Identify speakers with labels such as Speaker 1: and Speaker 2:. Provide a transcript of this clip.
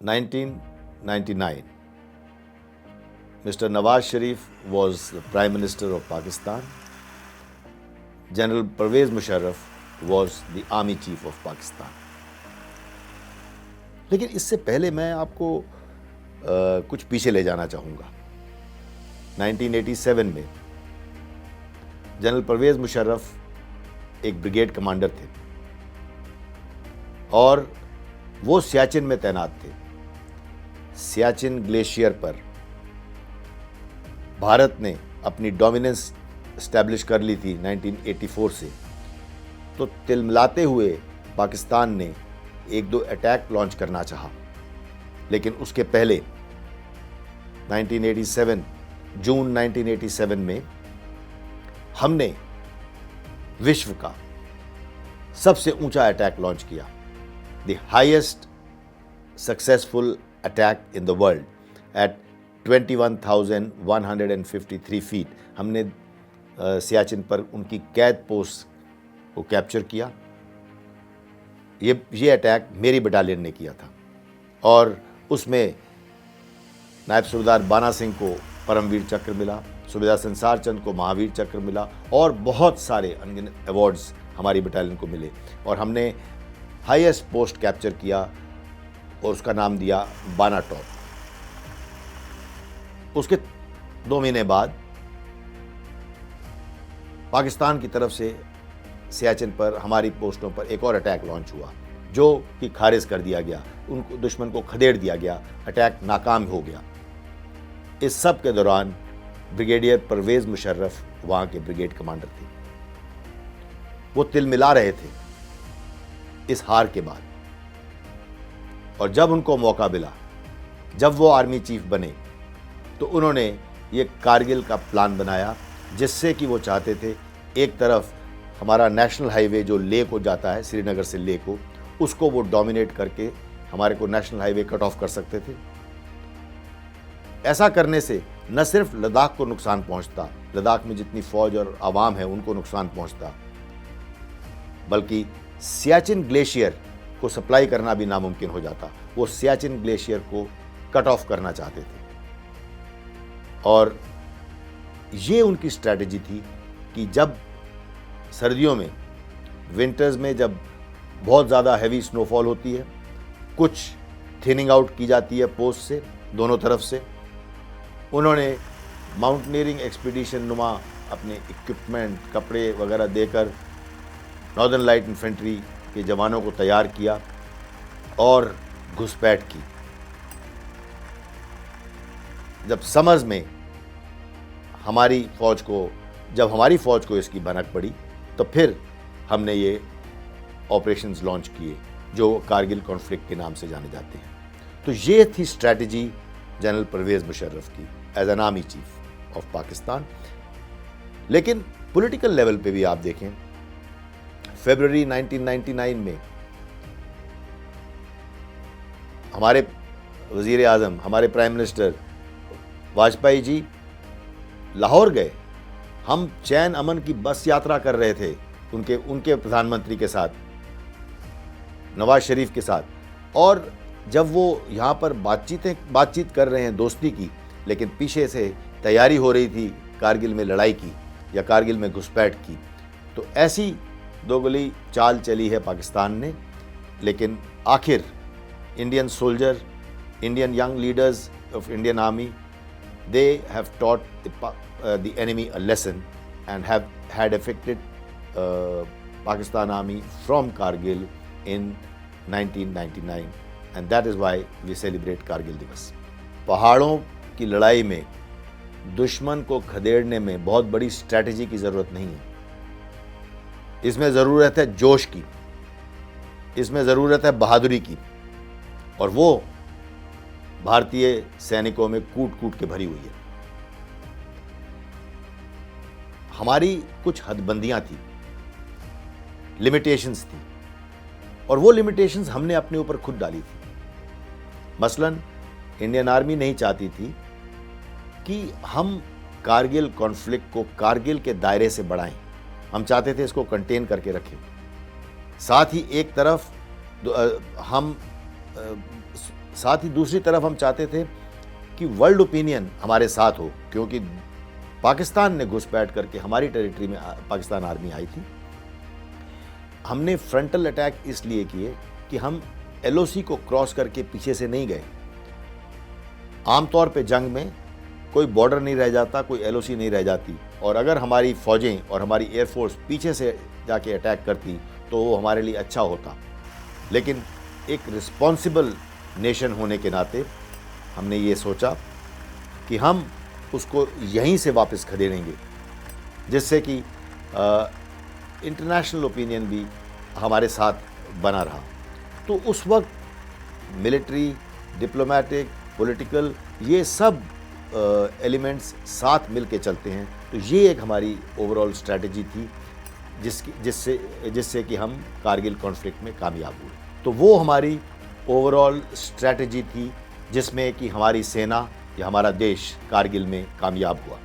Speaker 1: 1999, Mr. Nawaz Sharif was the Prime Minister of Pakistan. General Pervez Musharraf was the Army Chief of Pakistan. लेकिन इससे पहले मैं आपको कुछ पीछे ले जाना चाहूँगा। 1987 में जनरल परवेज़ मुशर्रफ एक ब्रिगेड कमांडर थे और वो सियाचिन में तैनात थे। सियाचिन ग्लेशियर पर भारत ने अपनी डोमिनेंस एस्टैब्लिश कर ली थी 1984 से। तो तिलमिलाते हुए पाकिस्तान ने एक दो अटैक लॉन्च करना चाहा, लेकिन उसके पहले 1987 जून 1987 में हमने विश्व का सबसे ऊंचा अटैक लॉन्च किया, the highest successful attack in the world at 21,153 feet. हमने सियाचिन पर उनकी कैद पोस्ट को कैप्चर किया। ये अटैक मेरी बटालियन ने किया था और उसमें नायब सूबेदार बाना सिंह को परमवीर चक्र मिला, सूबेदार संसार चंद को महावीर चक्र मिला और बहुत सारे अनगिनत अवार्ड्स हमारी बटालियन को मिले और हमने हाईएस्ट पोस्ट कैप्चर किया और उसका नाम दिया बाना टॉप। उसके 2 महीने बाद पाकिस्तान की तरफ से सियाचिन पर हमारी पोस्टों पर एक और अटैक लॉन्च हुआ, जो कि खारिज कर दिया गया। उनको दुश्मन को खदेड़ दिया गया, अटैक नाकाम हो गया। इस सब के दौरान ब्रिगेडियर परवेज़ मुशर्रफ वहाँ के ब्रिगेड कमांडर थे। वो तिलमिला रहे थे इस हार के बाद, और जब उनको मौका मिला, जब वो आर्मी चीफ बने, तो उन्होंने ये कारगिल का प्लान बनाया, जिससे कि वो चाहते थे एक तरफ हमारा नेशनल हाईवे जो लेह को जाता है, श्रीनगर से लेह को, उसको वो डोमिनेट करके हमारे को नेशनल हाईवे कट ऑफ कर सकते थे। ऐसा करने से न सिर्फ लद्दाख को नुकसान पहुंचता, लद्दाख में जितनी फौज और आवाम है उनको नुकसान पहुंचता, बल्कि सियाचिन ग्लेशियर को सप्लाई करना भी नामुमकिन हो जाता। वो सियाचिन ग्लेशियर को कट ऑफ करना चाहते थे और ये उनकी स्ट्रैटेजी थी कि जब सर्दियों में, विंटर्स में जब बहुत ज़्यादा हैवी स्नोफॉल होती है, कुछ थिनिंग आउट की जाती है पोस्ट से दोनों तरफ से, उन्होंने माउंटेनियरिंग एक्सपीडिशन नुमा अपने इक्विपमेंट, कपड़े वगैरह देकर नॉर्दर्न लाइट इन्फेंट्री के जवानों को तैयार किया और घुसपैठ की। जब समर्स में हमारी फौज को इसकी भनक पड़ी, तो फिर हमने ये ऑपरेशंस लॉन्च किए जो कारगिल कॉन्फ्लिक्ट के नाम से जाने जाते हैं। तो ये थी स्ट्रैटेजी जनरल परवेज़ मुशर्रफ की as an army chief of Pakistan. लेकिन पॉलिटिकल लेवल पे भी आप देखें, फरवरी 1999 में हमारे वज़ीर आज़म, हमारे प्राइम मिनिस्टर वाजपेयी जी लाहौर गए। हम चैन अमन की बस यात्रा कर रहे थे उनके प्रधानमंत्री के साथ, नवाज शरीफ के साथ, और जब वो यहाँ पर बातचीत कर रहे हैं दोस्ती की, लेकिन पीछे से तैयारी हो रही थी कारगिल में लड़ाई की या कारगिल में घुसपैठ की। तो ऐसी दोगली चाल चली है पाकिस्तान ने। लेकिन आखिर Indian soldier, Indian young leaders of Indian army, they have taught the enemy a lesson and have had affected Pakistan Army from Kargil in 1999, and that is why we celebrate Kargil दिवस। पहाड़ों की लड़ाई में दुश्मन को खदेड़ने में बहुत बड़ी स्ट्रैटेजी की ज़रूरत नहीं है। इसमें ज़रूरत है जोश की, इसमें ज़रूरत है बहादुरी की, और वो भारतीय सैनिकों में कूट कूट के भरी हुई है। हमारी कुछ हदबंदियां थी, लिमिटेशंस थी, और वो लिमिटेशंस हमने अपने ऊपर खुद डाली थी। मसलन इंडियन आर्मी नहीं चाहती थी कि हम कारगिल कॉन्फ्लिक्ट को कारगिल के दायरे से बढ़ाएं। हम चाहते थे इसको कंटेन करके रखें। साथ ही एक तरफ हम साथ ही दूसरी तरफ हम चाहते थे कि वर्ल्ड ओपिनियन हमारे साथ हो, क्योंकि पाकिस्तान ने घुसपैठ करके हमारी टेरिटरी में पाकिस्तान आर्मी आई थी। हमने फ्रंटल अटैक इसलिए किए कि हम LOC को क्रॉस करके पीछे से नहीं गए। आमतौर पे जंग में कोई बॉर्डर नहीं रह जाता, कोई LOC नहीं रह जाती, और अगर हमारी फौजें और हमारी एयरफोर्स पीछे से जाके अटैक करती तो वो हमारे लिए अच्छा होता। लेकिन एक रिस्पॉन्सिबल नेशन होने के नाते हमने ये सोचा कि हम उसको यहीं से वापस खदेड़ेंगे, जिससे कि इंटरनेशनल ओपिनियन भी हमारे साथ बना रहा। तो उस वक्त मिलिट्री, डिप्लोमेटिक, पॉलिटिकल, ये सब एलिमेंट्स साथ मिल के चलते हैं। तो ये एक हमारी ओवरऑल स्ट्रैटेजी थी जिससे कि हम कारगिल कॉन्फ्लिक्ट में कामयाब हुए। तो वो हमारी ओवरऑल स्ट्रैटेजी थी जिसमें कि हमारी सेना या हमारा देश कारगिल में कामयाब हुआ।